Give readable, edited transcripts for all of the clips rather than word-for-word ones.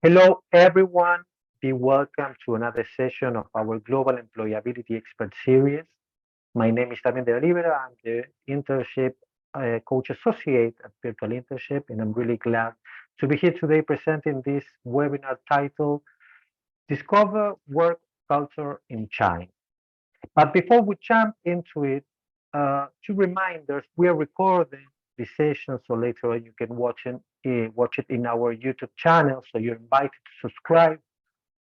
Hello, everyone. Be welcome to another session of our Global Employability Expert Series. My name is Damian de Oliveira. I'm the Internship Coach Associate at Virtual Internship, and I'm really glad to be here today presenting this webinar titled Discover Work Culture in China. But before we jump into it, two reminders. We are recording this session, so later on you can watch it in our YouTube channel. So you're invited to subscribe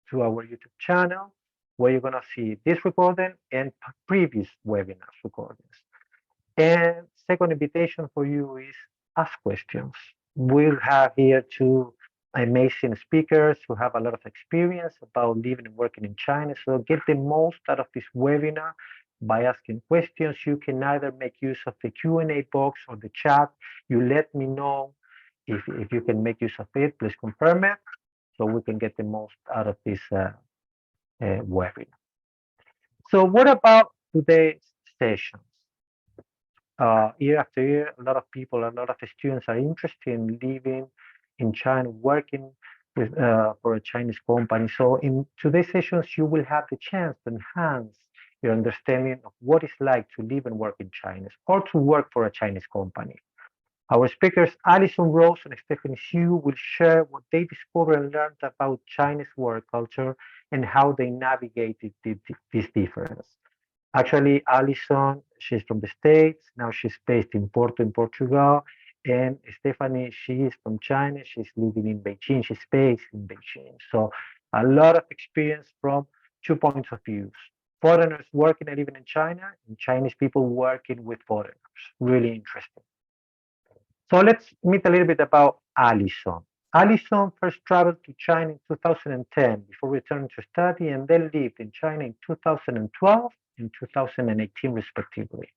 to our YouTube channel, where you're going to see this recording and previous webinars recordings. And second invitation for you is ask questions. We'll have here two amazing speakers who have a lot of experience about living and working in China. So get the most out of this webinar by asking questions. You can either make use of the Q&A box or the chat. You let me know if you can make use of it. Please confirm it so we can get the most out of this webinar. So what about today's sessions? Year after year, a lot of people, a lot of students are interested in living in China, working for a Chinese company. So in today's sessions, you will have the chance to enhance your understanding of what it's like to live and work in China or to work for a Chinese company. Our speakers, Alison Rose and Stephanie Xu, will share what they discovered and learned about Chinese work culture and how they navigated this difference. Actually, Alison, she's from the States. Now she's based in Porto, in Portugal. And Stephanie, she is from China. She's living in Beijing. She's based in Beijing. So a lot of experience from 2 points of views. Foreigners working and living in China, and Chinese people working with foreigners. Really interesting. So let's meet a little bit about Alison. Alison first traveled to China in 2010 before returning to study and then lived in China in 2012 and 2018 respectively.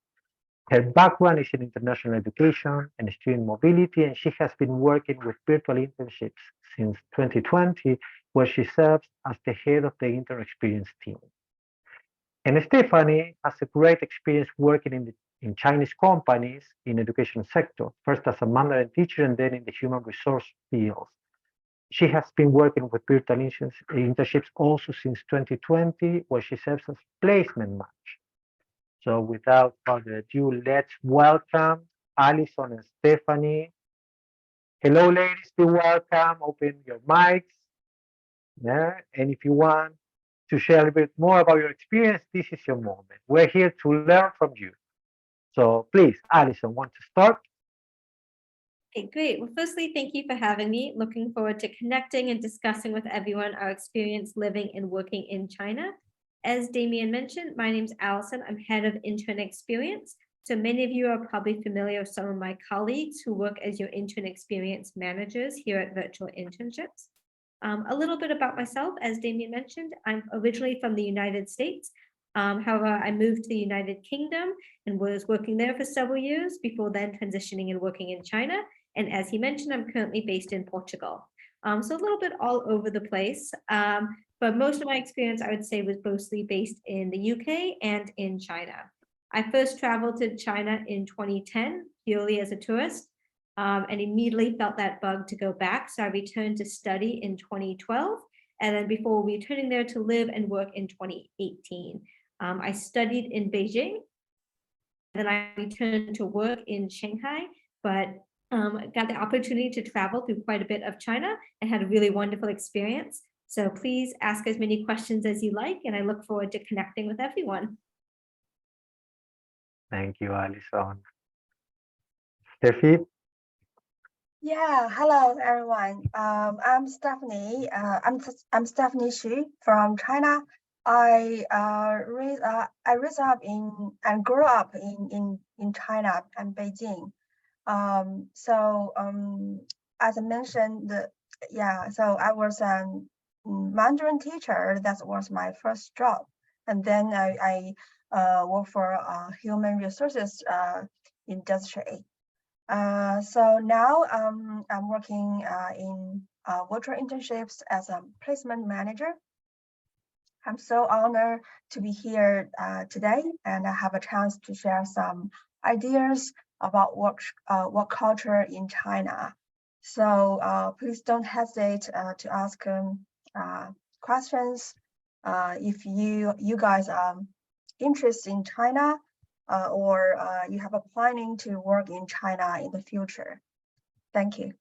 Her background is in international education and student mobility, and she has been working with virtual internships since 2020, where she serves as the head of the intern experience team. And Stephanie has a great experience working in Chinese companies in education sector, first as a Mandarin teacher and then in the human resource fields. She has been working with virtual internships also since 2020, where she serves as placement match. So without further ado, let's welcome Alison and Stephanie. Hello, ladies, be welcome. Open your mics. Yeah, and if you want to share a little bit more about your experience, this is your moment. We're here to learn from you. So please, Alison, want to start? Okay, great. Well, firstly, thank you for having me. Looking forward to connecting and discussing with everyone our experience living and working in China. As Damien mentioned, my name's Allison. I'm head of intern experience. So many of you are probably familiar with some of my colleagues who work as your intern experience managers here at Virtual Internships. A little bit about myself, as Damien mentioned, I'm originally from the United States. However, I moved to the United Kingdom and was working there for several years before then transitioning and working in China. And as he mentioned, I'm currently based in Portugal. So a little bit all over the place. But most of my experience, I would say, was mostly based in the UK and in China. I first traveled to China in 2010, purely as a tourist, and immediately felt that bug to go back. So I returned to study in 2012, and then before returning there to live and work in 2018. I studied in Beijing, then I returned to work in Shanghai, but got the opportunity to travel through quite a bit of China and had a really wonderful experience. So please ask as many questions as you like, and I look forward to connecting with everyone. Thank you, Alison. Steffi? Yeah, hello everyone. I'm Stephanie. I'm Stephanie Xu from China. I raised up in and grew up in China and Beijing. As I mentioned, so I was a Mandarin teacher. That was my first job, and then I worked for human resources industry. So now I'm working in virtual internships as a placement manager. I'm so honored to be here today, and I have a chance to share some ideas about work culture in China. So please don't hesitate to ask questions. If you guys are interested in China or you have a planning to work in China in the future. Thank you.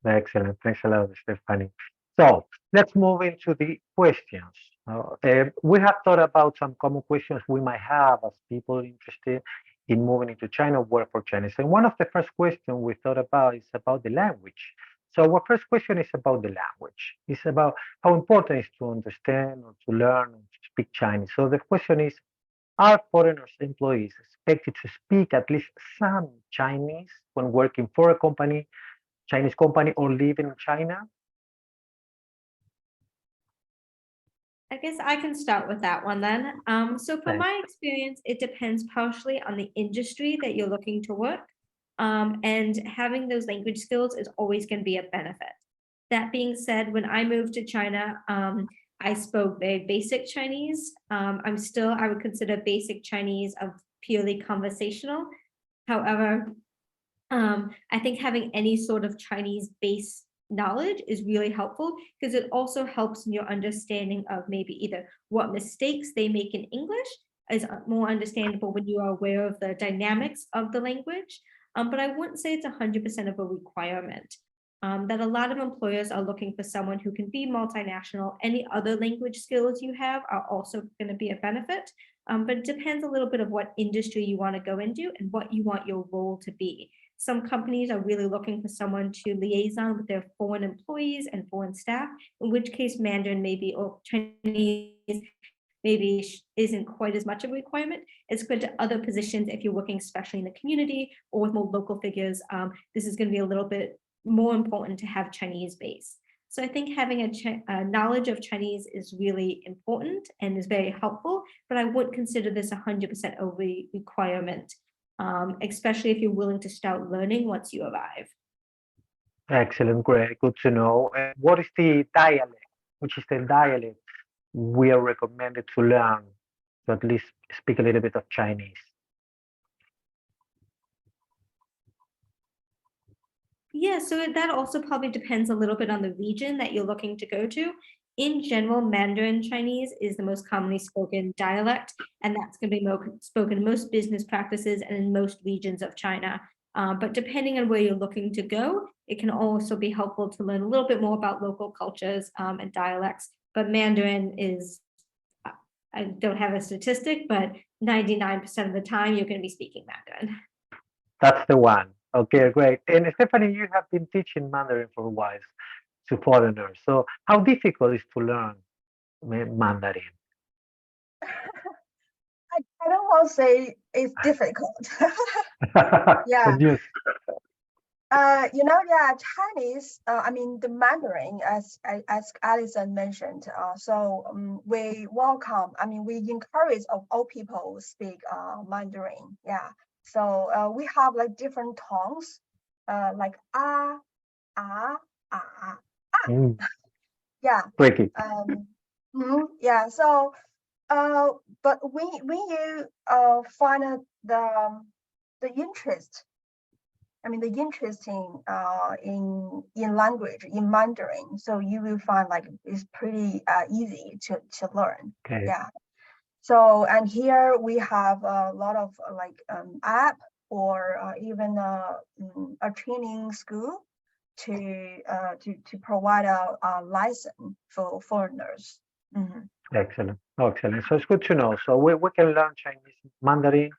Excellent. Thanks a lot, Stephanie. So let's move into the questions. We have thought about some common questions we might have as people interested in moving into China, work for Chinese. And one of the first questions we thought about is about the language. So our first question is about the language. It's about how important it is to understand or to learn or to speak Chinese. So the question is, are foreigners employees expected to speak at least some Chinese when working for a company, Chinese company, or living in China? I guess I can start with that one then. So from Thanks. my experience, it depends partially on the industry that you're looking to work. And having those language skills is always going to be a benefit. That being said, when I moved to China, I spoke very basic Chinese. I would consider basic Chinese of purely conversational. However, I think having any sort of Chinese base knowledge is really helpful because it also helps in your understanding of maybe either what mistakes they make in English is more understandable when you are aware of the dynamics of the language. But I wouldn't say it's 100% of a requirement. That a lot of employers are looking for someone who can be multinational. Any other language skills you have are also going to be a benefit. But it depends a little bit of what industry you want to go into and what you want your role to be. Some companies are really looking for someone to liaison with their foreign employees and foreign staff, in which case Mandarin maybe or Chinese maybe isn't quite as much of a requirement. It's good to other positions if you're working especially in the community or with more local figures. This is going to be a little bit more important to have Chinese base. So I think having a knowledge of Chinese is really important and is very helpful, but I wouldn't consider this 100% a requirement. Especially if you're willing to start learning once you arrive. Excellent, great, good to know. What is the dialect? Which is the dialect we are recommended to learn to at least speak a little bit of Chinese? Yeah, so that also probably depends a little bit on the region that you're looking to go to. In general, Mandarin Chinese is the most commonly spoken dialect, and that's going to be spoken in most business practices and in most regions of China. But depending on where you're looking to go, it can also be helpful to learn a little bit more about local cultures and dialects. But Mandarin is, I don't have a statistic, but 99% of the time you're going to be speaking Mandarin. That's the one. Okay, great. And Stephanie, you have been teaching Mandarin for a while to foreigners. So how difficult is to learn Mandarin? I don't want to say it's difficult. Yeah. Yes. Yeah, Chinese, I mean, the Mandarin, as Alison mentioned, we welcome, I mean, we encourage all people speak Mandarin. Yeah. So we have like different tones, like Mm, yeah. tricky. Yeah. So, but when you find the interest, I mean, the interest in language, in Mandarin, so you will find like it's pretty easy to learn. Okay. Yeah. So, and here we have a lot of app or even a training school to provide a license for foreigners. Excellent. Excellent. So it's good to know. So we can learn Chinese Mandarin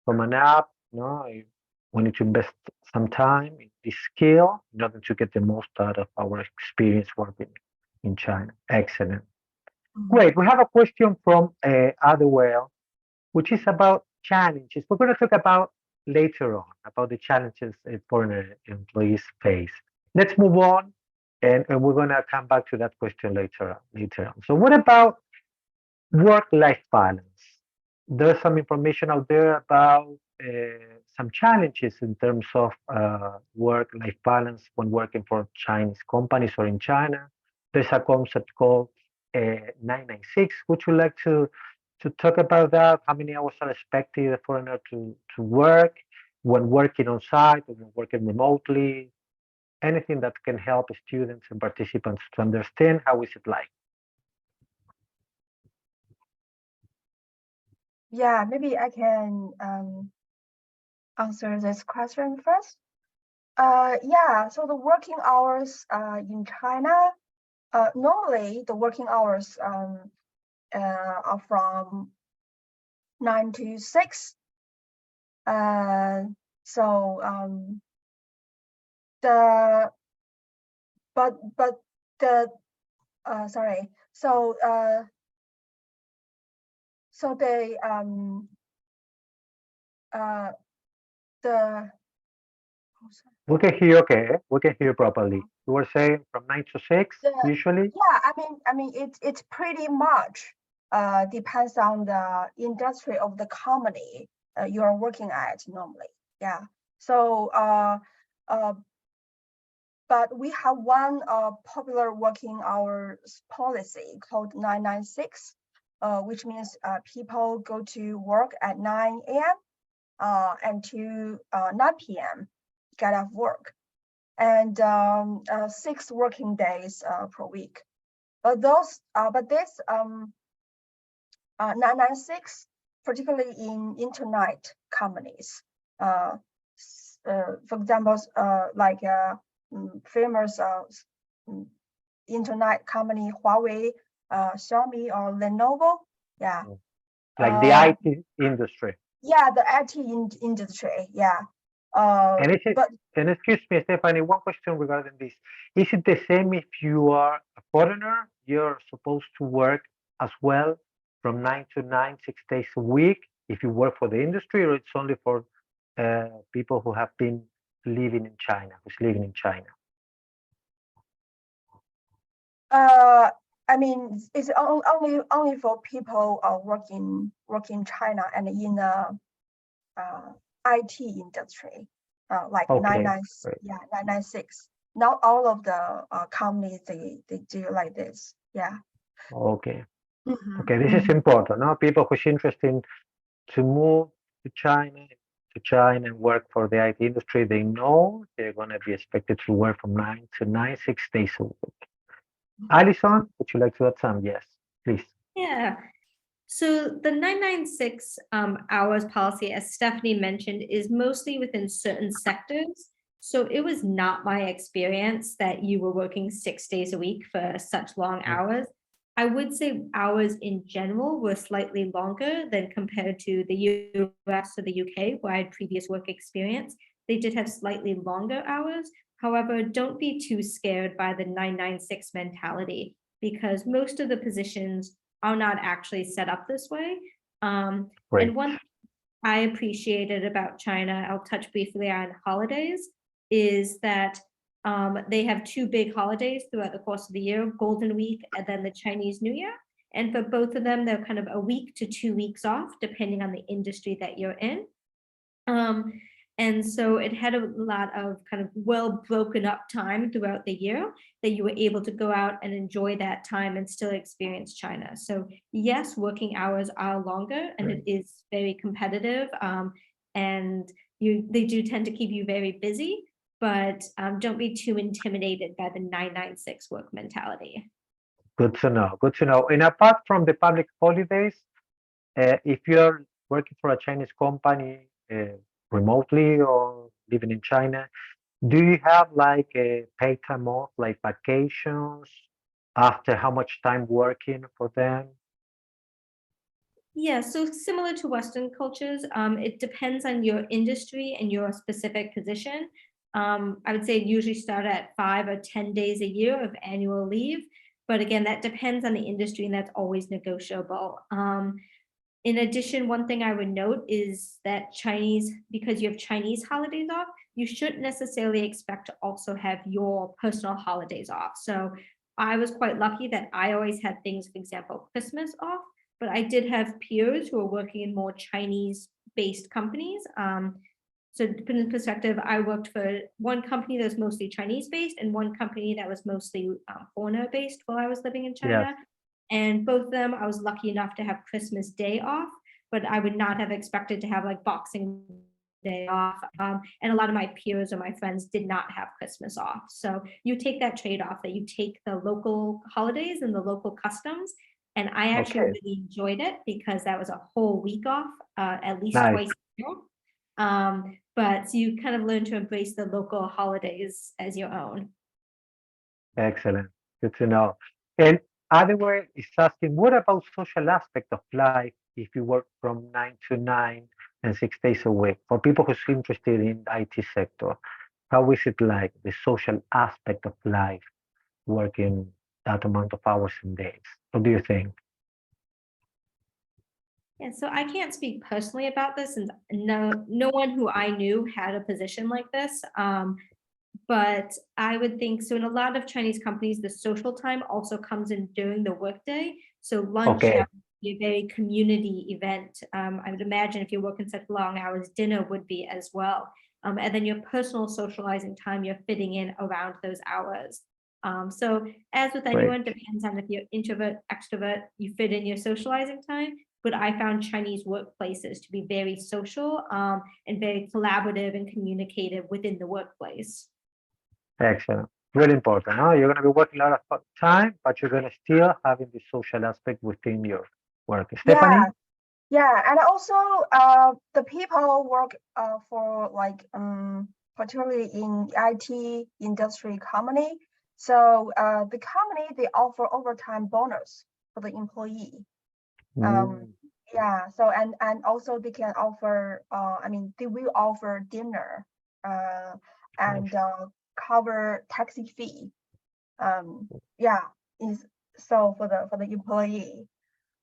from an app. We need to invest some time in this skill in order to get the most out of our experience working in China. Excellent. Great. We have a question from Adewell, which is about challenges. We're going to talk about later on about the challenges foreign employees face. Let's move on, and we're going to come back to that question later on. So what about work-life balance? There's some information out there about some challenges in terms of work-life balance when working for Chinese companies or in China. There's a concept called 996. Would you like to talk about that? How many hours are expected a foreigner to work when working on site or when working remotely? anything that can help students and participants to understand how is it like. Yeah, maybe I can answer this question first. Yeah, so the working hours in China, normally the working hours are from 9 to 6. So the but the sorry. So so they the We can hear okay. We can hear properly. You were saying from 9 to 6 The- usually. yeah, I mean it's pretty much depends on the industry of the company you are working at normally. Yeah. So but we have one popular working hours policy called 996, which means people go to work at 9 a.m. And to 9 p.m. get off work, and 6 working days per week. But this 996, particularly in internet companies, for example, like famous internet company Huawei, Xiaomi, or Lenovo. Yeah. Like the IT industry. Yeah, the IT industry. Yeah. And is it, but and excuse me, Stephanie, one question regarding this. Is it the same if you are a foreigner? You're supposed to work as well from 9 to 9, 6 days a week if you work for the industry, or it's only for people who have been living in China, who's living in China? I mean, it's only for people working China and in the IT industry, like Okay, 996. great. Yeah, 996. Not all of the companies they do like this. Yeah. Okay. Mhm, Okay, this is mhm. important. Now, people who's interested to move to China and work for the IT industry, they know they're going to be expected to work from 9 to 9, 6 days a week. Alison, would you like to add some? Yes, please. Yeah. So the 996 hours policy, as Stephanie mentioned, is mostly within certain sectors. So it was not my experience that you were working 6 days a week for such long hours. I would say hours in general were slightly longer than compared to the US or the UK, where I had previous work experience. They did have slightly longer hours. However, don't be too scared by the 996 mentality, because most of the positions are not actually set up this way. Great. And one I appreciated about China, I'll touch briefly on holidays, is that they have 2 big holidays throughout the course of the year, Golden Week and then the Chinese New Year. And for both of them, they're kind of a week to 2 weeks off, depending on the industry that you're in. And so it had a lot of kind of well broken up time throughout the year that you were able to go out and enjoy that time and still experience China. So yes, working hours are longer and it is very competitive. And they do tend to keep you very busy, but don't be too intimidated by the 996 work mentality. Good to know. Good to know. And apart from the public holidays, if you're working for a Chinese company remotely or living in China, do you have like a paid time off, like vacations after how much time working for them? Yeah, so similar to Western cultures, it depends on your industry and your specific position. I would say usually start at 5 or 10 days a year of annual leave. But again, that depends on the industry and that's always negotiable. In addition, one thing I would note is that because you have Chinese holidays off, you shouldn't necessarily expect to also have your personal holidays off. So I was quite lucky that I always had things, for example, Christmas off, but I did have peers who were working in more Chinese-based companies. So to put in perspective, I worked for one company that was mostly Chinese-based and one company that was mostly foreigner-based while I was living in China. Yes. And both of them, I was lucky enough to have Christmas Day off, but I would not have expected to have like Boxing day off. And a lot of my peers or my friends did not have Christmas off. So you take that trade-off that you take the local holidays and the local customs. And I actually Okay. really enjoyed it because that was a whole week off, at least Nice. twice a year. But so you kind of learn to embrace the local holidays as your own. Excellent. Good to know. And otherwise, is asking, what about social aspect of life if you work from 9 to 9 and 6 days a week? For people who's interested in IT sector, how is it like the social aspect of life working that amount of hours and days? What do you think? Yeah, so I can't speak personally about this, and no one who I knew had a position like this. But I would think so. In a lot of Chinese companies, the social time also comes in during the workday. So lunch Okay. happens to be a very community event. I would imagine if you're working such long hours, dinner would be as well. And then your personal socializing time, you're fitting in around those hours. So as with Great. anyone, depends on if you're introvert, extrovert, you fit in your socializing time. But I found Chinese workplaces to be very social, and very collaborative and communicative within the workplace. Excellent. Really important. Huh? You're going to be working a lot of time, but you're going to still having the social aspect within your work. Stephanie? Yeah, yeah, and also the people work for like particularly in IT industry company. So the company they offer overtime bonus for the employee. Mm, Yeah, so and also they can offer I mean they will offer dinner and cover taxi fee. Yeah, is so for the employee.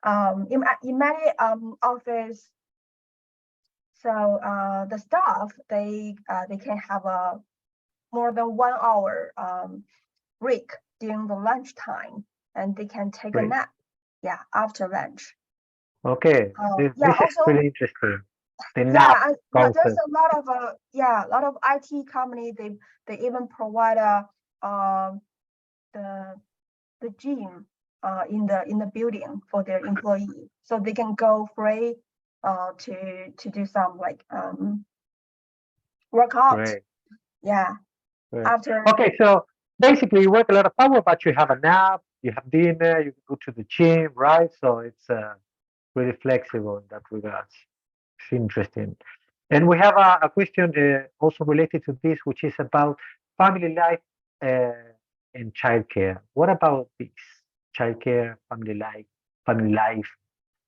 In many office, so the staff they can have a more than 1 hour break during the lunch time, and they can take a great. nap. Yeah, after lunch. Okay. Yeah, This is also really interesting. The yeah, nap yeah, there's concept. a lot of yeah, a lot of IT company they even provide the gym in the building for their employee, so they can go free to do some like workout. Great. Yeah, Great. after Okay, so basically you work a lot of hours, but you have a nap, you have dinner, you go to the gym, right? So it's really flexible in that regards. It's interesting. And we have a question also related to this, which is about family life and childcare. What about this? Childcare, family life.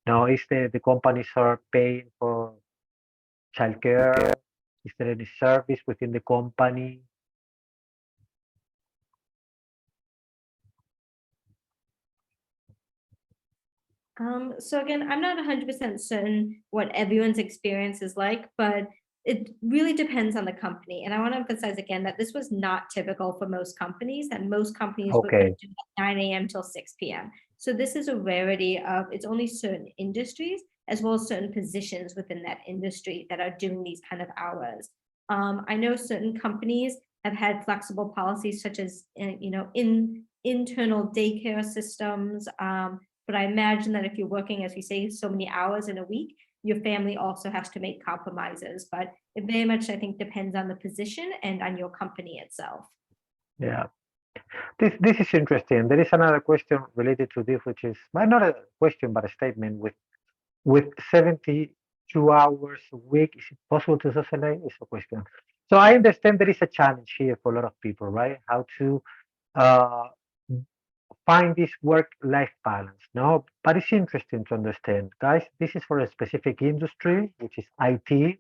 Now, is the companies are paying for childcare? Is there any service within the company? So again, I'm not 100% certain what everyone's experience is like, but it really depends on the company. And I want to emphasize again that this was not typical for most companies, and most companies would Okay, do 9 a.m. till 6 p.m. So this is a rarity of it's only certain industries as well as certain positions within that industry that are doing these kind of hours. I know certain companies have had flexible policies such as in internal daycare systems. But I imagine that if you're working, as we say, so many hours in a week, your family also has to make compromises. But it very much, I think, depends on the position and on your company itself. yeah. This is interesting. There is another question related to this, which is well, not a question but a statement. With 72 hours a week, is it possible to socialize? Is a question. So I understand there is a challenge here for a lot of people, right? How to uh, find this work-life balance. No, but it's interesting to understand, guys. This is for a specific industry, which is IT,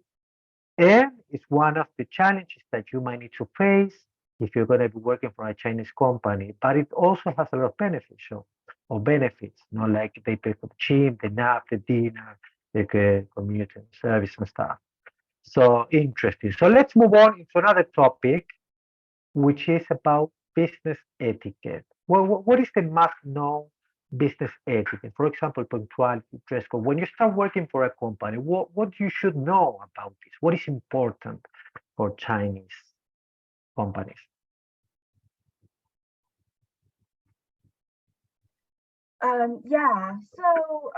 and it's one of the challenges that you might need to face if you're going to be working for a Chinese company. But it also has a lot of benefits, or benefits, like they pay for the gym, the nap, the dinner, the commuting service and stuff. So interesting. So let's move on into another topic, which is about business etiquette. Well, what is the must-know business etiquette? For example, punctuality, dress code. When you start working for a company, what you should know about this? What is important for Chinese companies? yeah, so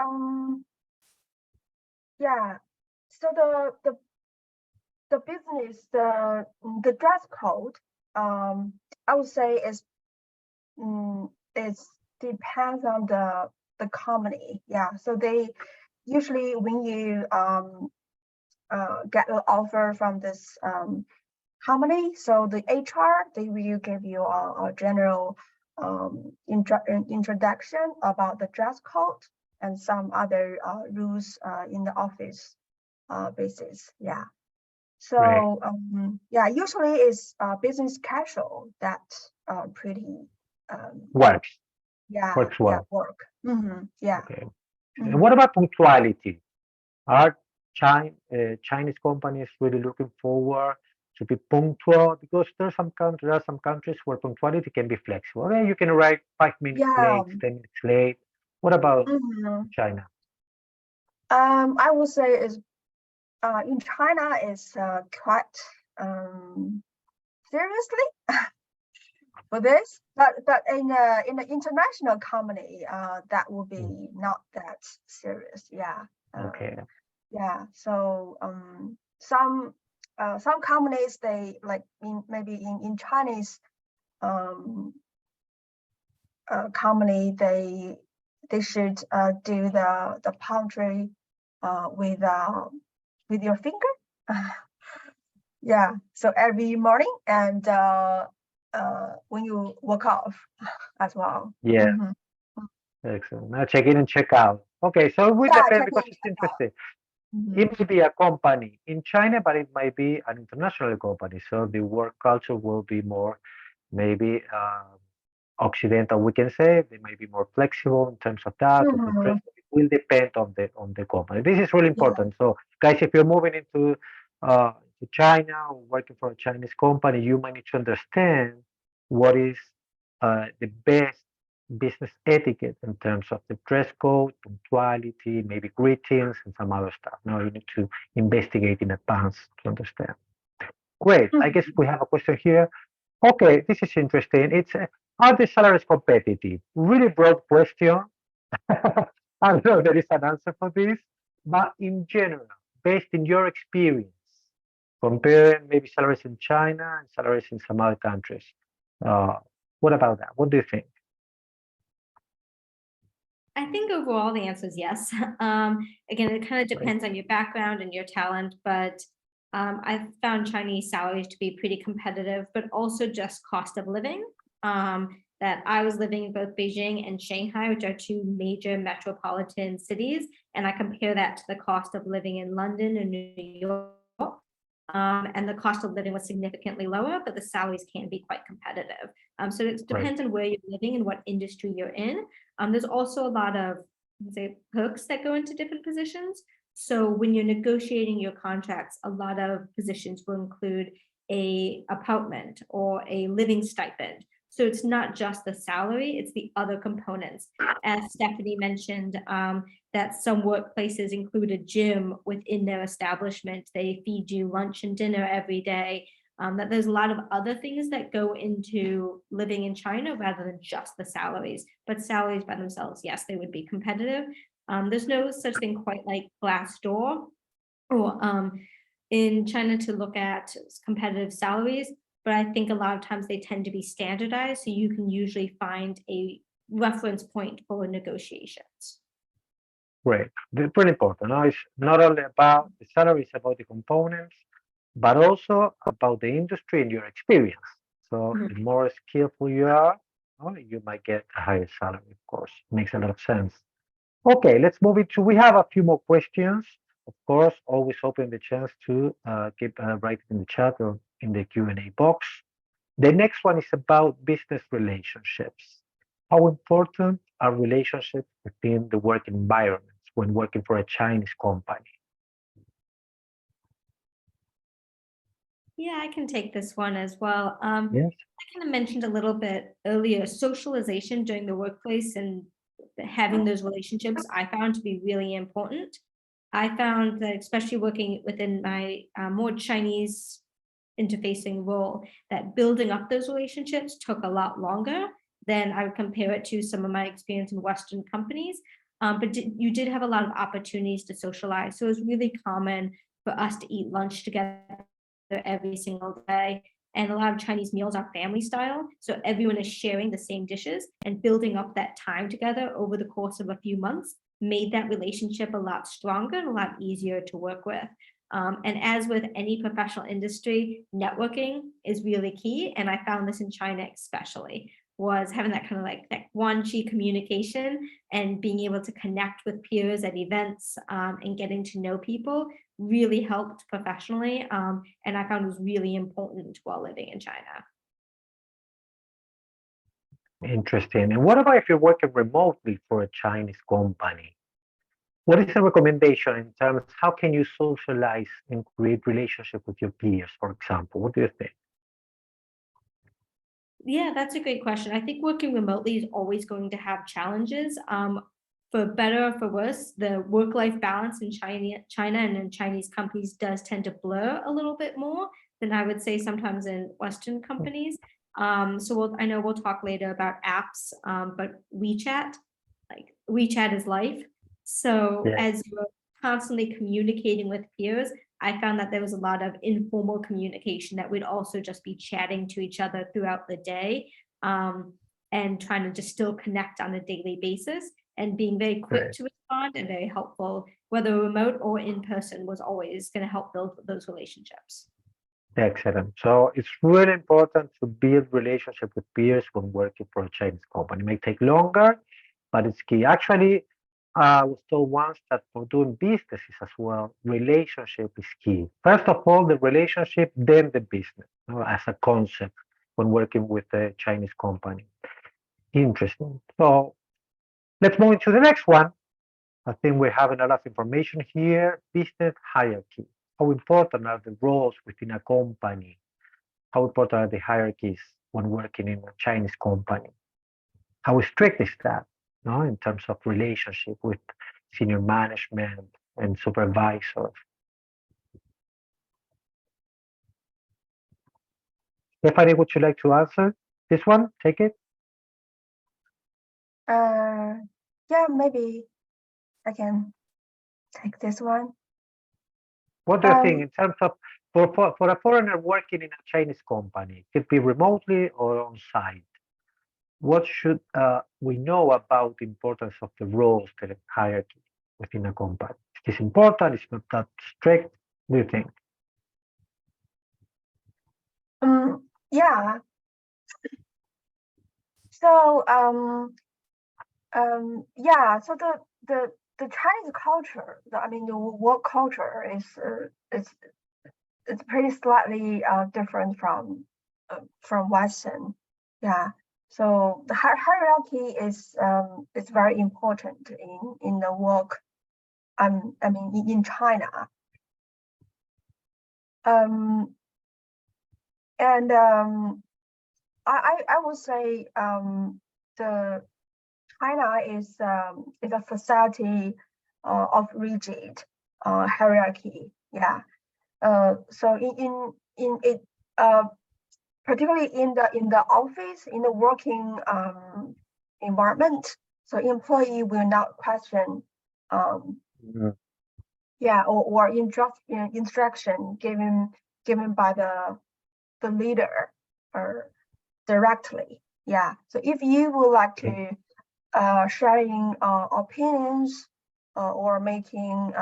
yeah, so the business, the dress code, I would say it's depends on the company. Yeah, so they usually when you get an offer from this company, so the HR they will give you a general introduction about the dress code and some other rules in the office basis. Yeah. Great. So yeah, usually it's business casual that pretty Works. yeah Works well. work. Yeah. Okay. Mhm. What about punctuality? Are Chinese companies really looking forward to be punctual? Because there are some countries where punctuality can be flexible. Okay, you can arrive 5 minutes Yeah. late, 10 minutes late. What about Mhm. China? I would say is in China is quite seriously for this, but in the international company, that will be not that serious. Yeah. Okay. Yeah. So some companies they like maybe in Chinese company they should do the pantry with your finger. Yeah. So every morning and when you walk off as well. Yeah, Mhm. excellent. Now check in and check out. Okay, so it will Yeah, depend check because in, it's check out. interesting. Mhm. It may be a company in China, but it might be an international company. So the work culture will be more maybe Occidental, we can say. They might be more flexible in terms of that, of the dress. Mhm. It will depend on the company. This is really Yeah. important. So, guys, if you're moving to China or working for a Chinese company, you might need to understand what is the best business etiquette in terms of the dress code, punctuality, maybe greetings, and some other stuff. Now you need to investigate in advance to understand. Great. I guess Mhm. we have a question here. Okay, this is interesting. It's are the salaries competitive? Really broad question. I don't know if there is an answer for this, but in general, based in your experience, comparing maybe salaries in China and salaries in some other countries, uh, what about that? What do you think? I think overall the answer is yes. Again, it kind of Right. depends on your background and your talent, but I've found Chinese salaries to be pretty competitive, but also just cost of living. That I was living in both Beijing and Shanghai, which are two major metropolitan cities, and I compare that to the cost of living in London and New York. And the cost of living was significantly lower, but the salaries can be quite competitive. So it Right. depends on where you're living and what industry you're in. There's also a lot of, say, perks that go into different positions. So when you're negotiating your contracts, a lot of positions will include a apartment or a living stipend. So it's not just the salary, it's the other components. As Stephanie mentioned, that some workplaces include a gym within their establishment. They feed you lunch and dinner every day. That there's a lot of other things that go into living in China rather than just the salaries. But salaries by themselves, yes, they would be competitive. There's no such thing quite like Glassdoor or in China to look at competitive salaries, but I think a lot of times they tend to be standardized, so you can usually find a reference point for negotiations. Great. Pretty important. No? It's not only about the salary, it's about the components, but also about the industry and your experience. So Mhm. the more skillful you are, you might get a higher salary, of course. Makes a lot of sense. Okay, let's move into, we have a few more questions. Of course, always open the chance to keep writing in the chat or in the Q&A box. The next one is about business relationships. How important are relationships within the work environments when working for a Chinese company? Yeah, I can take this one as well. Yes. I kind of mentioned a little bit earlier, socialization during the workplace and having those relationships I found to be really important. I found that especially working within my more Chinese interfacing role, that building up those relationships took a lot longer than I would compare it to some of my experience in Western companies. But you did have a lot of opportunities to socialize. So it was really common for us to eat lunch together every single day. And a lot of Chinese meals are family style. So everyone is sharing the same dishes, and building up that time together over the course of a few months made that relationship a lot stronger and a lot easier to work with. And as with any professional industry, networking is really key. And I found this in China especially, was having that kind of like that guanxi communication and being able to connect with peers at events, and getting to know people really helped professionally. And I found it was really important while living in China. Interesting. And what about if you're working remotely for a Chinese company? What is the recommendation in terms how can you socialize and create relationship with your peers, for example? What do you think? Yeah, that's a great question. I think working remotely is always going to have challenges. For better or for worse, the work-life balance in China and in Chinese companies does tend to blur a little bit more than I would say sometimes in Western companies. I know we'll talk later about apps, but WeChat is life. So Yeah. as you're constantly communicating with peers, I found that there was a lot of informal communication that we'd also just be chatting to each other throughout the day, and trying to just still connect on a daily basis, and being very quick Right. to respond and very helpful, whether remote or in person, was always going to help build those relationships. Excellent. So it's really important to build relationship with peers when working for a Chinese company. It may take longer, but it's key. Actually, I was told once that for doing businesses as well, relationship is key. First of all, the relationship, then the business, as a concept when working with a Chinese company. Interesting. So let's move into the next one. I think we're having a lot of information here. Business hierarchy. How important are the roles within a company? How important are the hierarchies when working in a Chinese company? How strict is that, no, in terms of relationship with senior management and supervisors? Stephanie, would you like to answer this one? Take it. Yeah, maybe I can take this one. What do you think in terms of for a foreigner working in a Chinese company, it could be remotely or on site? What should we know about the importance of the roles, the hierarchy within a company? Is this important? It's not that strict? What do you think? Yeah. So yeah. So the Chinese culture, the work culture it's pretty slightly different from Western. Yeah. So the hierarchy is very important in the work. In China. And I would say the China is a society of rigid hierarchy. Yeah. So in it particularly in the office, in the working environment, so employee will not question or instruction given by the leader or directly. Yeah. So if you would like to sharing opinions or making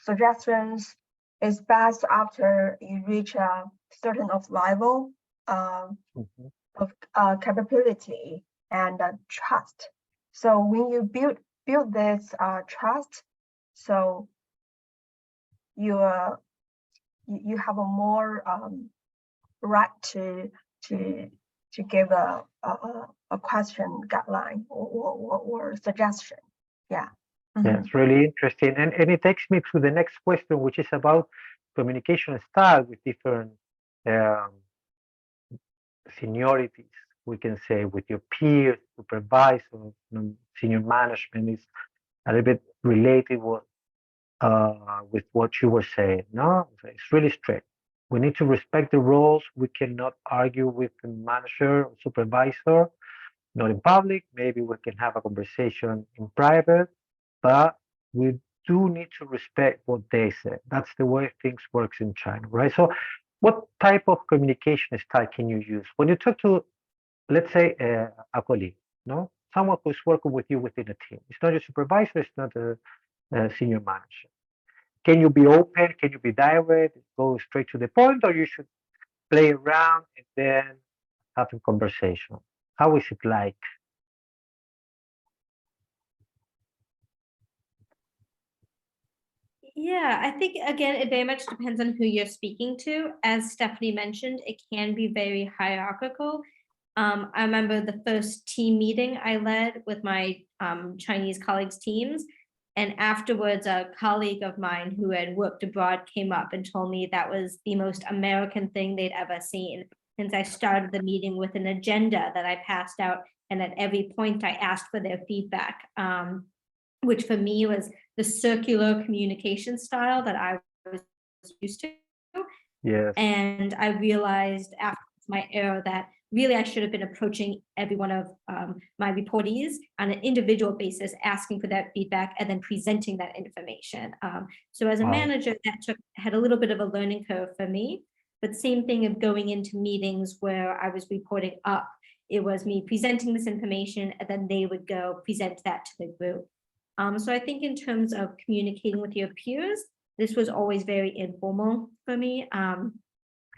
suggestions, it's best after you reach a certain of level of capability and trust. So when you build this trust, so you have a more right to give a question guideline or suggestion. Yeah. Yeah, it's really interesting. And it takes me to the next question, which is about communication style with different seniorities, we can say, with your peers, supervisors, senior management is a little bit related with what you were saying. No, it's really strict. We need to respect the roles. We cannot argue with the manager or supervisor, not in public. Maybe we can have a conversation in private, but we do need to respect what they say. That's the way things works in China, right? So what type of communication style can you use when you talk to, let's say, a colleague, no, someone who's working with you within a team? It's not your supervisor, it's not a senior manager. Can you be open? Can you be direct? Go straight to the point, or you should play around and then have a conversation? How is it like? Yeah, I think again, it very much depends on who you're speaking to. As Stephanie mentioned, it can be very hierarchical. I remember the first team meeting I led with my Chinese colleagues' teams. And afterwards, a colleague of mine who had worked abroad came up and told me that was the most American thing they'd ever seen. Since I started the meeting with an agenda that I passed out, and at every point I asked for their feedback, which for me was the circular communication style that I was used to. Yes. And I realized after my error that really I should have been approaching every one of my reportees on an individual basis, asking for that feedback and then presenting that information. So as a Wow. manager, that had a little bit of a learning curve for me, but same thing of going into meetings where I was reporting up. It was me presenting this information and then they would go present that to the group. So I think in terms of communicating with your peers, this was always very informal for me.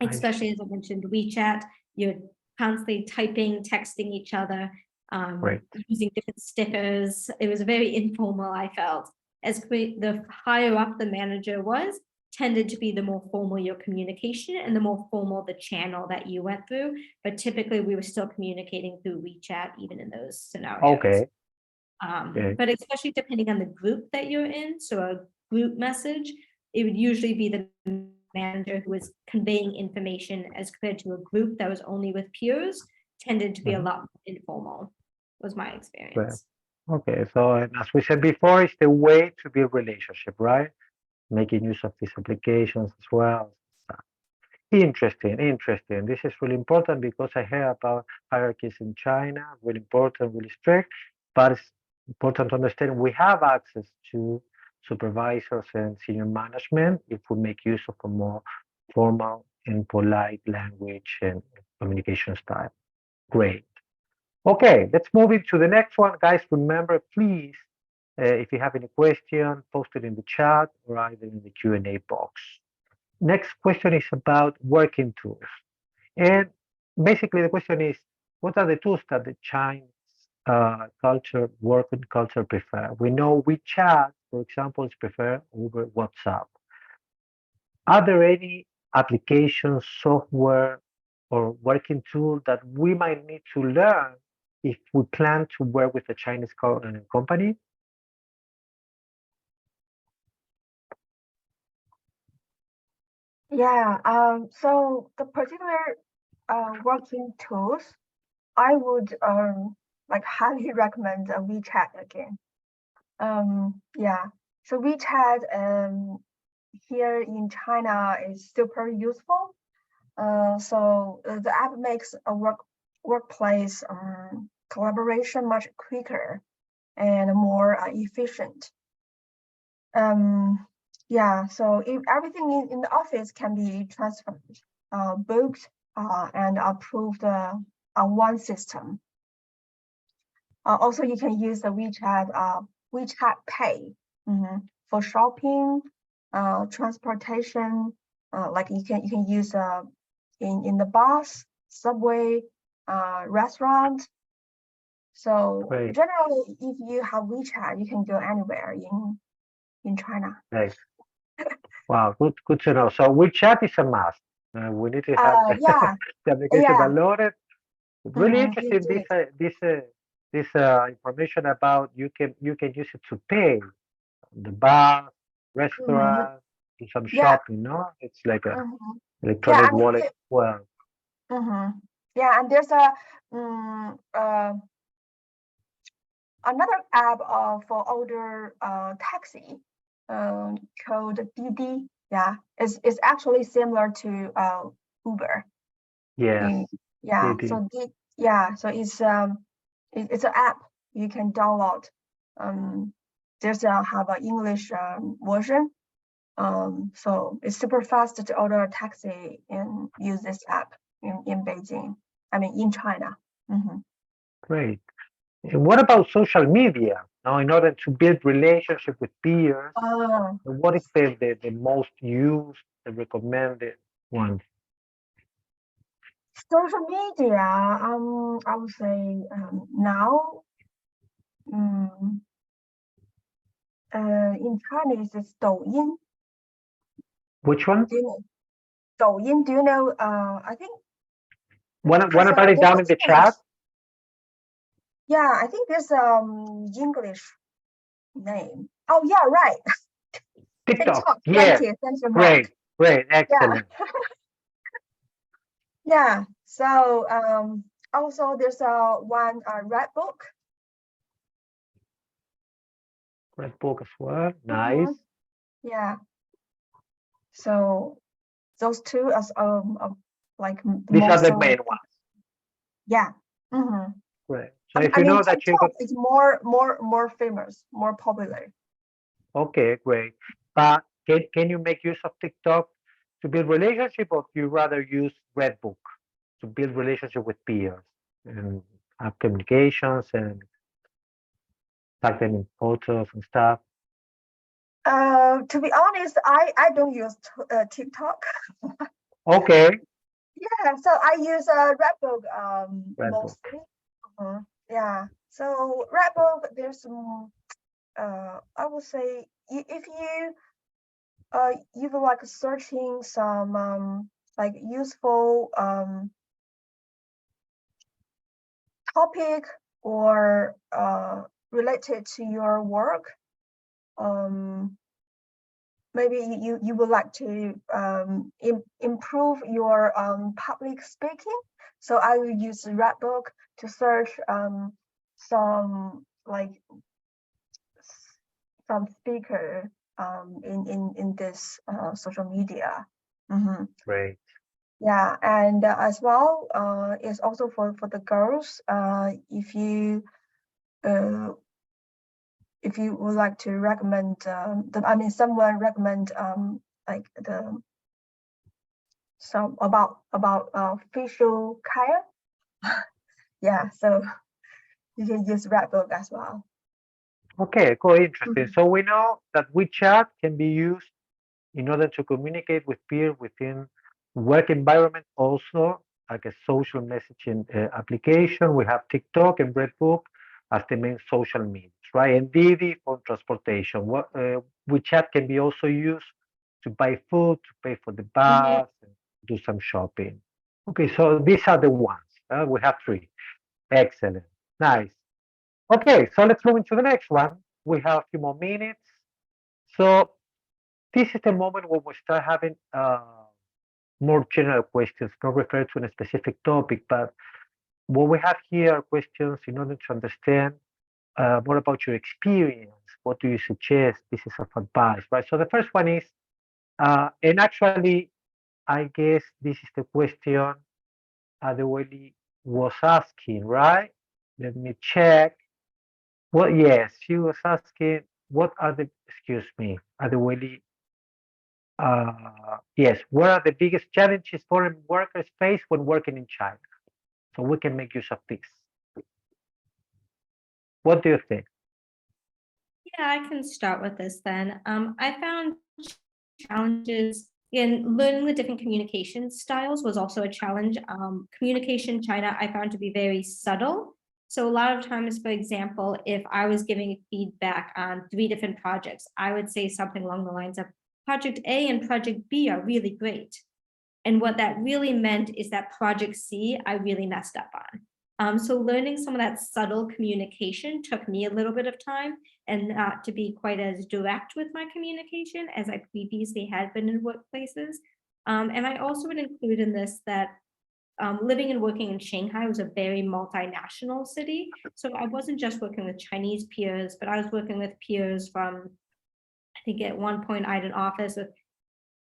Especially as I mentioned, WeChat, you're constantly typing, texting each other, Right. using different stickers. It was very informal, I felt. As the higher up the manager was, tended to be the more formal your communication and the more formal the channel that you went through. But typically we were still communicating through WeChat, even in those scenarios. Okay. Okay. But especially depending on the group that you're in, so a group message, it would usually be the manager who was conveying information as compared to a group that was only with peers, tended to be a Mhm. lot more informal, was my Well, experience. okay. So, and as we said before, it's the way to build relationship, right? Making use of these applications as well. Interesting, interesting. This is really important because I hear about hierarchies in China, really important, really strict, but it's important to understand we have access to supervisors and senior management if we make use of a more formal and polite language and communication style. Great. Okay, let's move into the next one. Guys, remember, please, if you have any question, post it in the chat or either in the Q&A box. Next question is about working tools. And basically the question is, what are the tools that the Chinese working culture prefer? We know WeChat, for example, is preferred over WhatsApp. Are there any applications, software, or working tool that we might need to learn if we plan to work with a Chinese company? Yeah, so the particular working tools, I would like highly recommend WeChat again. Yeah, so WeChat here in China is super useful. So the app makes a workplace collaboration much quicker and more efficient. Yeah, so if everything in the office can be transferred, booked, and approved on one system. Also, you can use the WeChat Pay for shopping, transportation. Like you can use in the bus, subway, restaurant. So Great. generally, if you have WeChat, you can go anywhere in China. Nice. Wow, good to know. So WeChat is a must. We need to have Yeah, the application yeah. downloaded. Really interesting Indeed. this information about you can use it to pay the bar, restaurant, do some Yeah. shopping. No, it's like a Yeah, electronic and wallet as well. Yeah, and there's another app for older taxi called Didi. Yeah, it's actually similar to Uber. Yes. Yeah, Didi. so it's an app you can download. There's have an English version. So it's super fast to order a taxi and use this app in Beijing. I mean, in China. Mhm. Great. And what about social media? Now, in order to build relationship with peers, what is the most used, the recommended one? Social media, I would say now, in Chinese it's Douyin. Which one? Do you know Douyin? Do you know? I think Want to there's write it down in the chat? Yeah, I think there's English name. Oh yeah, right. TikTok. Thank Yeah. you. Thank you, Mark. Great. Excellent. Yeah. So also there's one Redbook. Redbook as well. Nice. Yeah. So those two as like These are the most main ones. Yeah. Mm-hmm. Great. So if you know that you TikTok is more famous, more popular. Okay, great. But can you make use of TikTok to build relationship, or do you rather use Redbook to build relationship with peers and have communications and tag them in photos and stuff? To be honest, I don't use TikTok. Okay. Yeah, so I use Redbook Redbook. mostly. Yeah, so Redbook, there's some I would say if you like searching some like useful topic or related to your work, maybe you would like to improve your public speaking. So I will use Redbook to search some speaker in this social media. Great. Yeah, and as well, it's also for the girls. If you would like to recommend, someone recommend like some about facial care. Yeah, so you can use Redbook as well. Okay, quite interesting. So we know that WeChat can be used in order to communicate with peers within work environment, also like a social messaging application. We have TikTok and Redbook as the main social media, right? And Didi for transportation. WeChat can be also used to buy food, to pay for the bus, and do some shopping. Okay, so these are the ones. We have three. Excellent. Nice. Okay, so let's move into the next one. We have a few more minutes. So this is the moment when we start having more general questions, not referred to a specific topic, but what we have here are questions in order to understand more about your experience. What do you suggest? Pieces of advice, right? So the first one is, and actually, I guess this is the question Adewale was asking, right? Let me check. Well, yes, she was asking, what are the, excuse me, Adewale, yes, what are the biggest challenges foreign workers face when working in China? So we can make use of this. What do you think? Yeah, I can start with this then. I found challenges in learning the different communication styles was also a challenge. Communication in China I found to be very subtle. So a lot of times, for example, if I was giving feedback on 3 different projects, I would say something along the lines of Project A and Project B are really great. And what that really meant is that Project C, I really messed up on. So learning some of that subtle communication took me a little bit of time and not to be quite as direct with my communication as I previously had been in workplaces. And I also would include in this that living and working in Shanghai was a very multinational city. So I wasn't just working with Chinese peers, but I was working with peers from, I think at one point I had an office with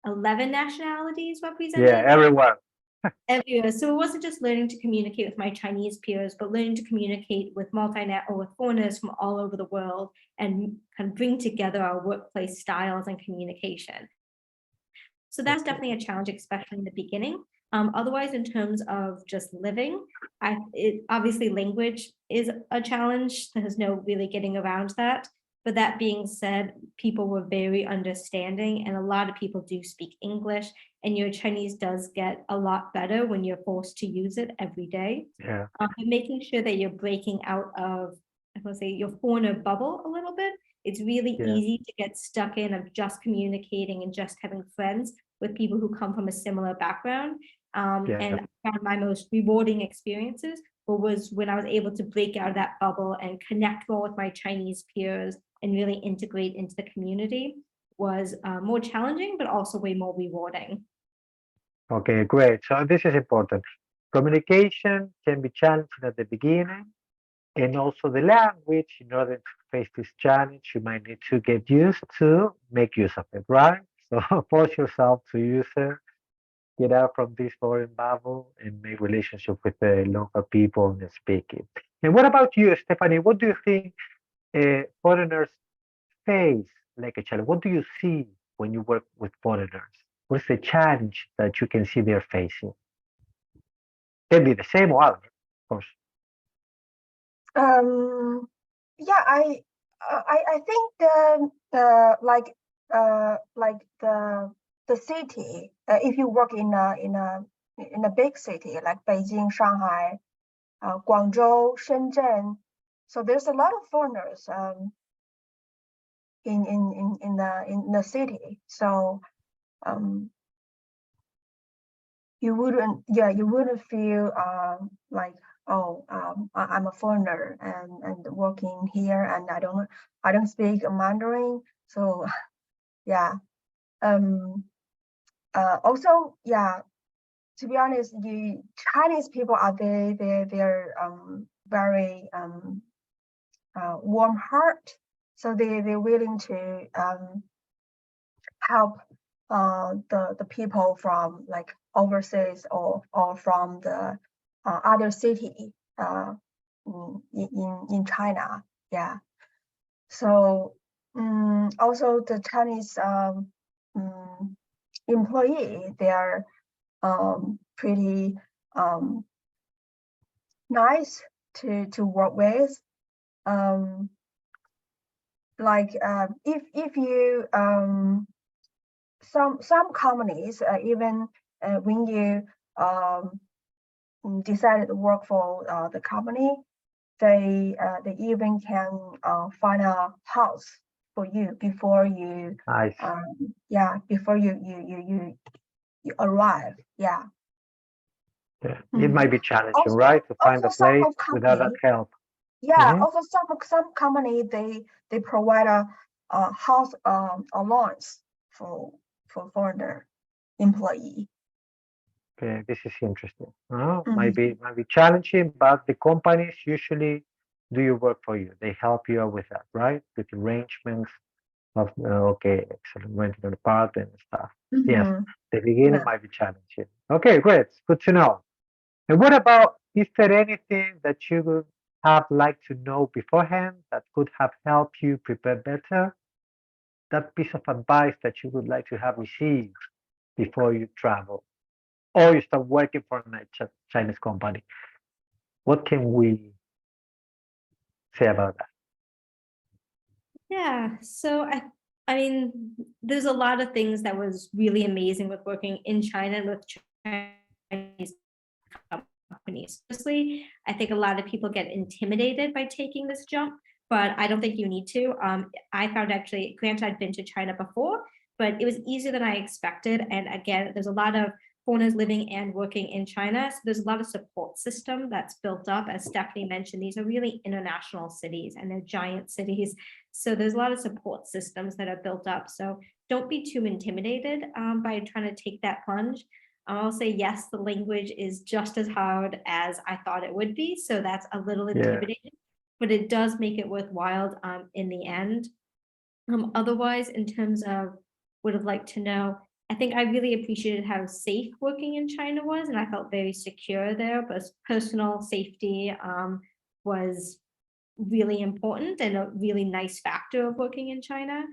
11 nationalities represented. Yeah, everywhere. Everywhere. So it wasn't just learning to communicate with my Chinese peers, but learning to communicate with or with foreigners from all over the world and kind of bring together our workplace styles and communication. So that's Okay. definitely a challenge, especially in the beginning. Otherwise, in terms of just living, obviously language is a challenge. There's no really getting around that. But that being said, people were very understanding, and a lot of people do speak English, and your Chinese does get a lot better when you're forced to use it every day. Yeah. But making sure that you're breaking out of, I want to say, your foreigner bubble a little bit. It's really Yeah. easy to get stuck in of just communicating and just having friends with people who come from a similar background. Yeah. And I found my most rewarding experiences was when I was able to break out of that bubble and connect more with my Chinese peers and really integrate into the community was more challenging, but also way more rewarding. Okay, great. So this is important. Communication can be challenging at the beginning, and also the language. In order to face this challenge, you might need to get used to make use of it, right? So force yourself to use it, get out from this foreign bubble, and make relationship with the local people and speak it. And what about you, Stephanie? What do you think foreigners face like a challenge? What do you see when you work with foreigners? What's the challenge that you can see they're facing? Can be the same or other, of course. Yeah, I think like the city, if you work in a big city like Beijing, Shanghai, Guangzhou, Shenzhen, so there's a lot of foreigners in the city. So you wouldn't feel like, oh, I'm a foreigner and working here, and I don't speak Mandarin. So yeah. Also, yeah, to be honest, the Chinese people are they're very warm heart. So they're willing to help the people from like overseas or from the other city in China. Yeah. So also the Chinese employee, they are pretty nice to work with. Like if you some companies, even when you decided to work for the company, they even can find a house for you before you Nice. before you arrive. Yeah. Yeah. It might be challenging, Also, right, to find a also some place of without that company, help. yeah, Mhm. also some company they provide a house allowance for foreigner employee. Okay, this is interesting. Might Mhm. be challenging, but the companies usually do your work for you. They help you out with that, right? With arrangements of okay, excellent, renting an apartment and stuff. Yes, Mhm. the beginning Yeah. might be challenging. Okay, great. Good to know. And what about, is there anything that you would have liked to know beforehand that could have helped you prepare better? That piece of advice that you would like to have received before you travel or you start working for a Chinese company? What can we say about that? Yeah, so I mean, there's a lot of things that was really amazing with working in China and with Chinese companies. Firstly, I think a lot of people get intimidated by taking this jump, but I don't think you need to. I found actually, granted, I'd been to China before, but it was easier than I expected. And again, there's a lot of foreigners living and working in China. So there's a lot of support system that's built up. As Stephanie mentioned, these are really international cities and they're giant cities. So there's a lot of support systems that are built up. So don't be too intimidated by trying to take that plunge. I'll say yes, the language is just as hard as I thought it would be. So that's a little Yeah, intimidating, but it does make it worthwhile in the end. Otherwise, in terms of would have liked to know, I think I really appreciated how safe working in China was, and I felt very secure there. But personal safety was really important and a really nice factor of working in China.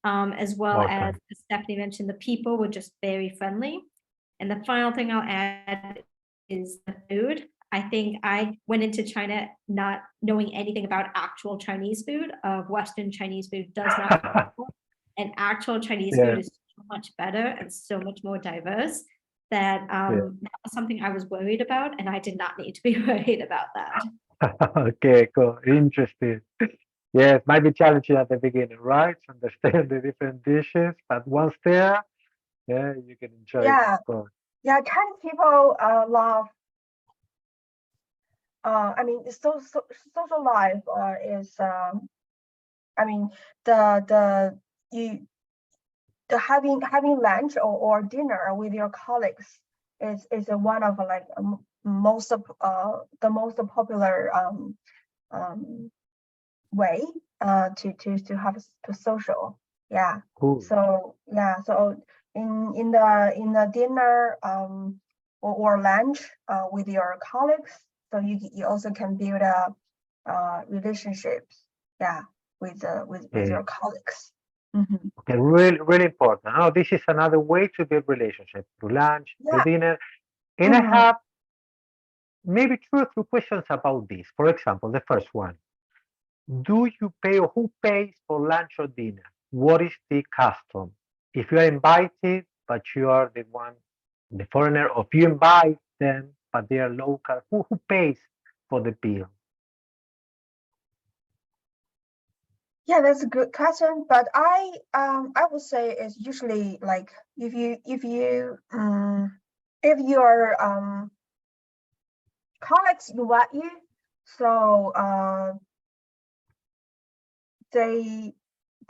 as well Okay. as Stephanie mentioned, the people were just very friendly. And the final thing I'll add is the food. I think I went into China not knowing anything about actual Chinese food. Western Chinese food does not, and actual Chinese Yeah. food is so much better and so much more diverse that that was something I was worried about, and I did not need to be worried about that. Okay, cool. Interesting. Yes, might be challenging at the beginning, right? To understand the different dishes, but once there, yeah, you can enjoy it, Yeah. of course. Yeah, Chinese people love. I mean, social life is. I mean, the you the having lunch or dinner with your colleagues is one of like most of the most popular way to have to social. Yeah. Cool. So yeah. So in the dinner or lunch with your colleagues, so you also can build a relationships. Yeah, with Yeah. your colleagues. Mhm. Okay, really, really important. Oh, this is another way to build relationship through lunch, through Yeah. dinner. And I Mhm. have maybe 2 or 3 questions about this. For example, the first one, do you pay or who pays for lunch or dinner? What is the custom? If you are invited, but you are the one, the foreigner, or if you invite them, but they are local, who pays for the bill? Yeah, that's a good question. But I would say it's usually like if your colleagues invite you, so they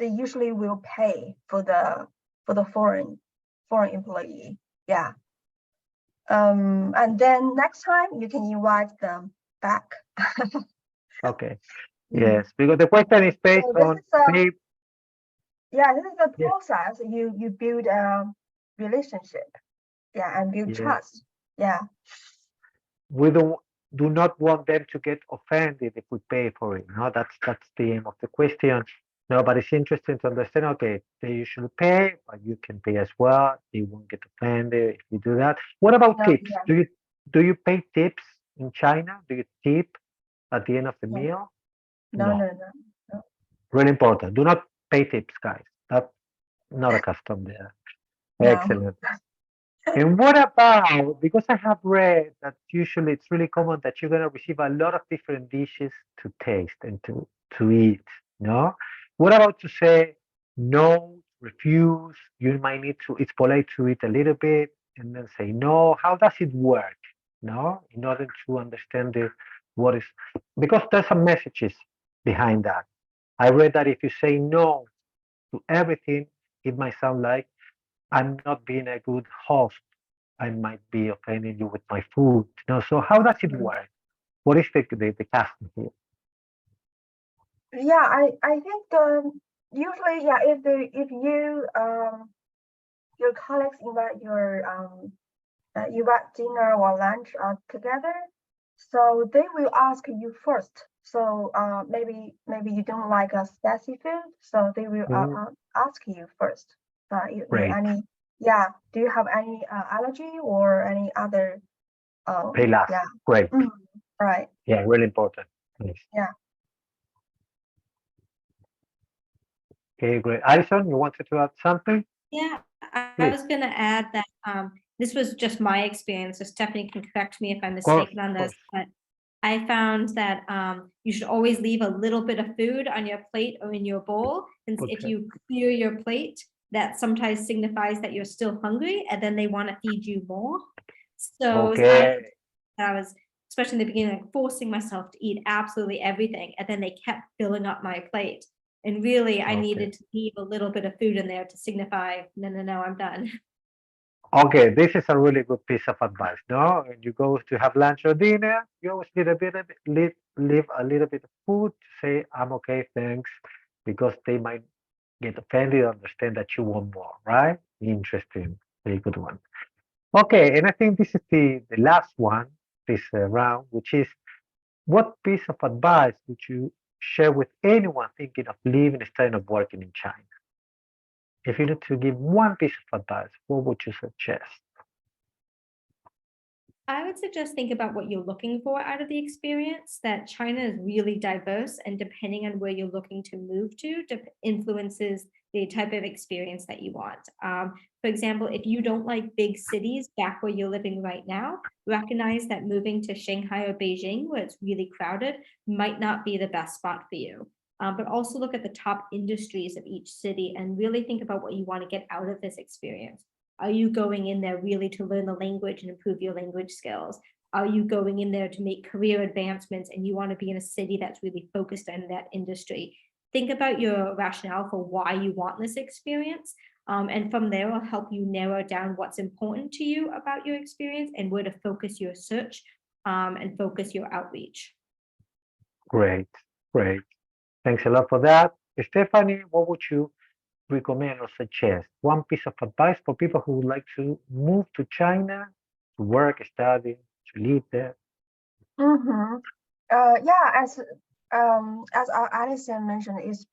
usually will pay for the foreign employee. Yeah. And then next time you can invite them back. Okay. Mhm. Yes, because the question is based So this on is a pay. this is the Yes, process. You build a relationship. Yeah, and build yes. trust. Yeah. We do not want them to get offended if we pay for it. No, that's the aim of the question. No, but it's interesting to understand. Okay, they usually pay, but you can pay as well. They won't get offended if you do that. What about No, tips? yeah, Do you pay tips in China? Do you tip at the end of the no, meal? no, No, no, no, no. really important. Do not pay tips, guys. That's not a custom there. No. Excellent. And what about, because I have read that usually it's really common that you're going to receive a lot of different dishes to taste and to eat, no? What about to say no, refuse? You might need to, it's polite to eat a little bit and then say no. How does it work, no? In order to understand what is, because there's some messages behind that. I read that if you say no to everything, it might sound like I'm not being a good host. I might be offending you with my food. So how does it work? What is the custom here? Yeah, I think usually yeah if you your colleagues invite you invite dinner or lunch together, so they will ask you first. So maybe you don't like a spicy food, so they will Mhm. ask you first. You Great. any yeah? Do you have any allergy or any other They last. yeah? Great. Mm, right. Yeah, really important. Yes. Yeah. Okay, great. Alison, you wanted to add something? Yeah, I Please. was gonna add that this was just my experience, so Stephanie can correct me if I'm Of course, mistaken on of this, course. but I found that you should always leave a little bit of food on your plate or in your bowl. And if Okay. you clear your plate, that sometimes signifies that you're still hungry and then they want to feed you more. So Okay. I was, especially in the beginning, like forcing myself to eat absolutely everything. And then they kept filling up my plate. And really, I Okay. needed to leave a little bit of food in there to signify, no, I'm done. Okay, this is a really good piece of advice. No, when you go to have lunch or dinner, you always leave a little bit of food to say, I'm okay, thanks, because they might get offended or understand that you want more, right? Interesting. Very good one. Okay, and I think this is the last one, this round, which is what piece of advice would you share with anyone thinking of living, staying, of working in China? if you need to give one piece of advice, what would you suggest? I would suggest think about what you're looking for out of the experience, that China is really diverse and depending on where you're looking to move to, influences the type of experience that you want. For example, if you don't like big cities back where you're living right now, recognize that moving to Shanghai or Beijing, where it's really crowded, might not be the best spot for you. But also look at the top industries of each city and really think about what you want to get out of this experience. Are you going in there really to learn the language and improve your language skills? Are you going in there to make career advancements and you want to be in a city that's really focused on that industry? Think about your rationale for why you want this experience. And from there, will help you narrow down what's important to you about your experience and where to focus your search and focus your outreach. Great, great. Thanks a lot for that. Stephanie, what would you recommend or suggest? One piece of advice for people who would like to move to China to work, study, to live there? Mm-hmm. Yeah, as Alison mentioned, it's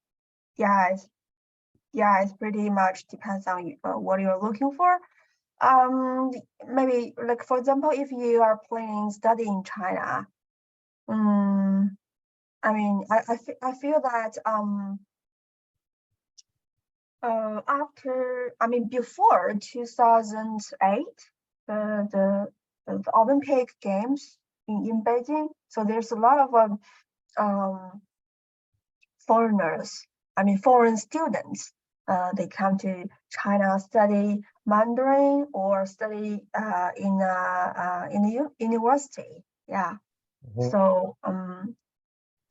pretty much depends on what you're looking for. Maybe like for example, if you are planning study in China, I mean, I feel that before 2008, the Olympic Games in Beijing, so there's a lot of foreigners, foreign students. They come to China, study Mandarin or study in the university. Yeah. Mhm.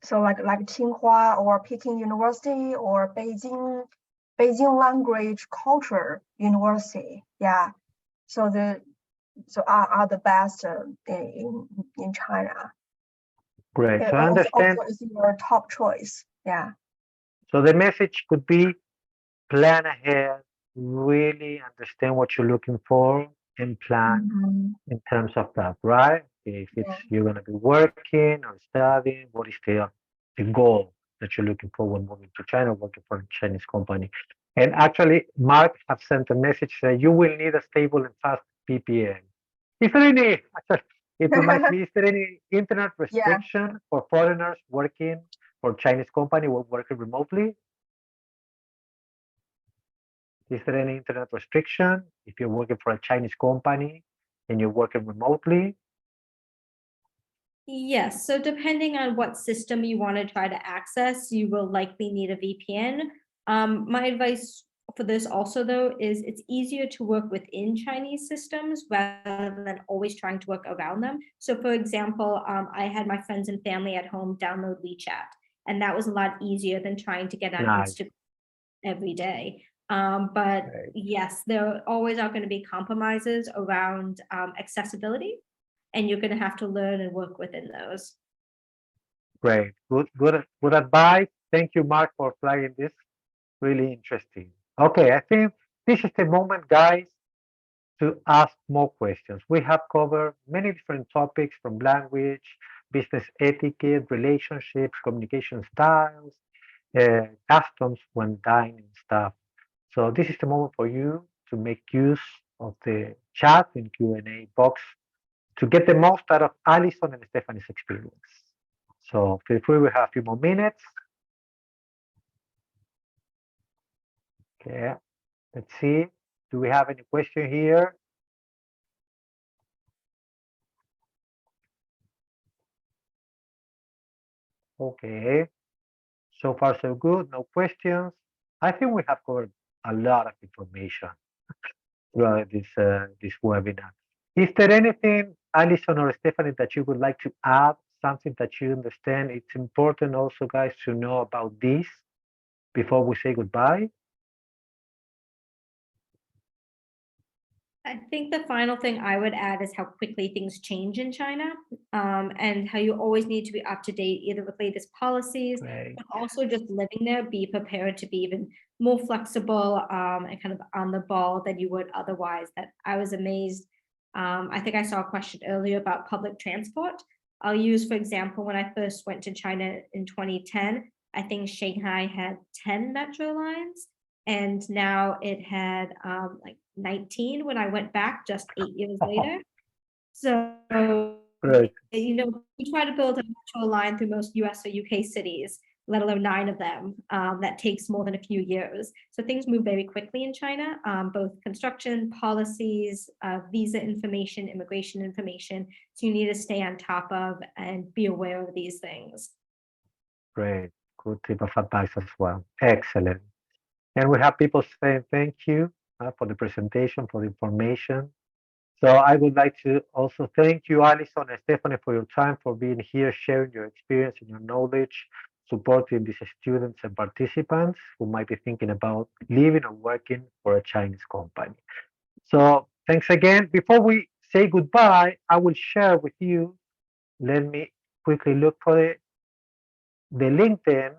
So like Tsinghua or Peking University or Beijing Language Culture University. Yeah. So are the best in China. Great. So I understand. Also is your top choice. Yeah. So the message could be plan ahead, really understand what you're looking for, and plan Mhm. in terms of that, right? If it's Yeah. you're gonna be working or studying, what is the goal that you're looking for when moving to China, working for a Chinese company? And actually, Mark have sent a message that you will need a stable and fast VPN. Is there any, it reminds me, is there any internet Yeah. restriction for foreigners working for Chinese company or working remotely? Is there any internet restriction if you're working for a Chinese company and you're working remotely? Yes, so depending on what system you want to try to access, you will likely need a VPN. My advice for this also, though, is it's easier to work within Chinese systems rather than always trying to work around them. So, for example, I had my friends and family at home download WeChat, and that was a lot easier than trying to get on Nice. Instagram every day. But Right. yes, there always are going to be compromises around accessibility, and you're going to have to learn and work within those. Great. Good advice. Thank you, Mark, for flagging this. Really interesting. Okay, I think this is the moment, guys, to ask more questions. We have covered many different topics from language, business etiquette, relationships, communication styles, customs when dining stuff. So this is the moment for you to make use of the chat and Q&A box to get the most out of Alison and Stephanie's experience. So feel free, we have a few more minutes. Okay, let's see. Do we have any question here? Okay, so far so good, no questions. I think we have covered a lot of information throughout this webinar. Is there anything, Alison or Stephanie, that you would like to add? Something that you understand? It's important also, guys, to know about this before we say goodbye. I think the final thing I would add is how quickly things change in China, and how you always need to be up to date, either with latest policies, Right. but also just living there, be prepared to be even more flexible, and kind of on the ball than you would otherwise. That I was amazed. I think I saw a question earlier about public transport. I'll use, for example, when I first went to China in 2010, I think Shanghai had 10 metro lines. And now it had like 19 when I went back just 8 years later. So, Great. we try to build a metro line through most US or UK cities, let alone 9 of them. That takes more than a few years. So things move very quickly in China, both construction, policies, visa information, immigration information. So you need to stay on top of and be aware of these things. Great. Good tip of advice as well. Excellent. And we have people saying thank you for the presentation, for the information. So I would like to also thank you, Alison and Stephanie, for your time, for being here, sharing your experience and your knowledge, supporting these students and participants who might be thinking about living or working for a Chinese company. So thanks again. Before we say goodbye, I will share with you, let me quickly look for the LinkedIn,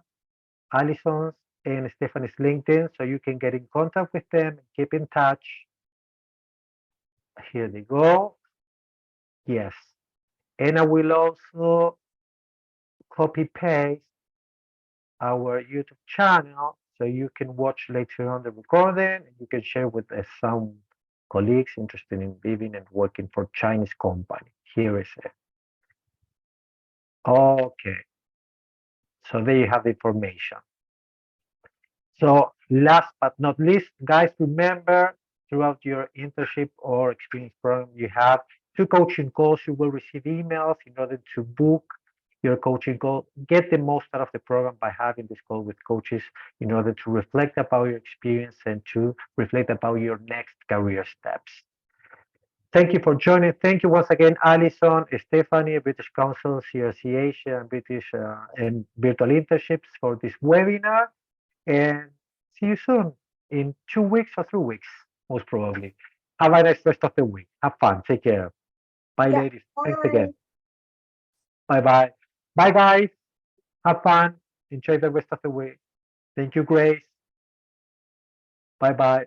Alison's and Stephanie's LinkedIn, so you can get in contact with them and keep in touch. Here they go. Yes. And I will also copy paste our YouTube channel so you can watch later on the recording and you can share with some colleagues interested in living and working for Chinese company. Here is it. Okay. So there you have the information. So last but not least, guys, remember throughout your internship or experience program, you have 2 coaching calls. You will receive emails in order to book your coaching call. Get the most out of the program by having this call with coaches in order to reflect about your experience and to reflect about your next career steps. Thank you for joining. Thank you once again, Alison, Stephanie, British Council, CRC Asia, and British and Virtual Internships for this webinar. And see you soon in 2 weeks or 3 weeks, most probably. Have a nice rest of the week. Have fun. Take care. Bye, Yeah, ladies. Thanks bye. again. Bye-bye. Bye, guys. Have fun. Enjoy the rest of the week. Thank you, Grace. Bye-bye.